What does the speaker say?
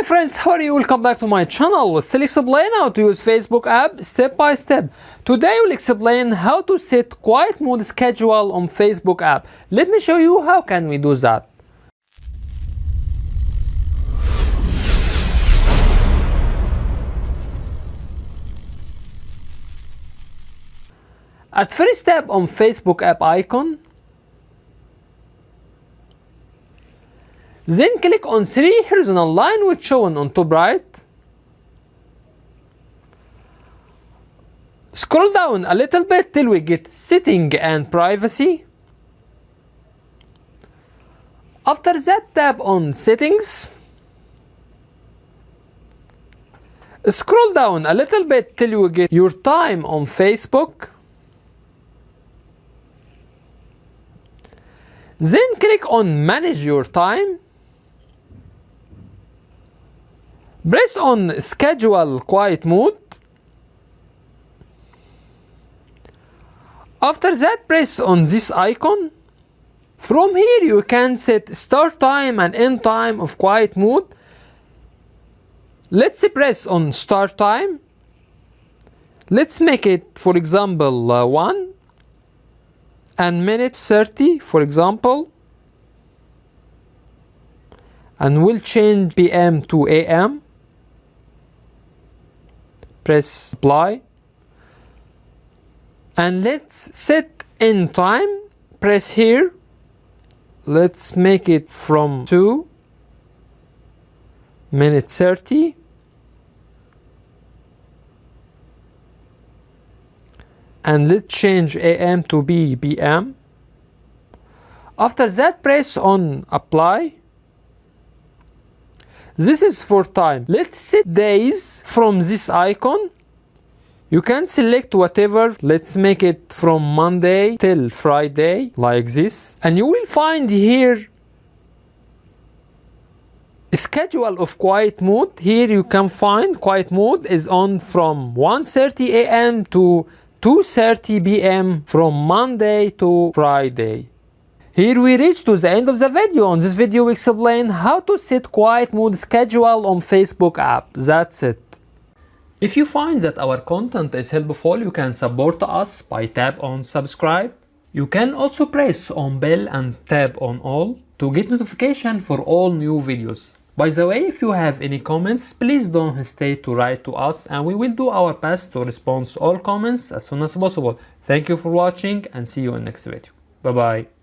my friends, how are you? Welcome back to my channel. We'll still explain how to use Facebook app step by step. Today we'll explain how to set quiet mode schedule on Facebook app. Let me show you how can we do that. At first tap on Facebook app icon. Then click on 3 horizontal line which shown on top right. Scroll down a little bit till we get setting and privacy. After that tap on settings. Scroll down a little bit till you get your time on Facebook. Then click on manage your time. Press on schedule quiet mode. After that press on this icon. From here you can set start time and end time of quiet mode. Let's press on start time. Let's make it for example 1 and minute 30 for example. And we'll change PM to AM. Press apply. And let's set end time. Press here. Let's make it from 2 minute 30. And let's change AM to be PM. After that press on apply. This is for time. Let's set days from this icon. You can select whatever. Let's make it from Monday till Friday like this. And you will find here a schedule of quiet mode. Here you can find quiet mode is on from 1:30 AM to 2:30 PM from Monday to Friday. Here we reach to the end of the video. On this video we explain how to set quiet mode schedule on Facebook app. That's it. If you find that our content is helpful, you can support us by tap on subscribe. You can also press on bell and tap on all to get notification for all new videos. By the way, if you have any comments, please don't hesitate to write to us and we will do our best to respond to all comments as soon as possible. Thank you for watching and see you in next video. Bye bye.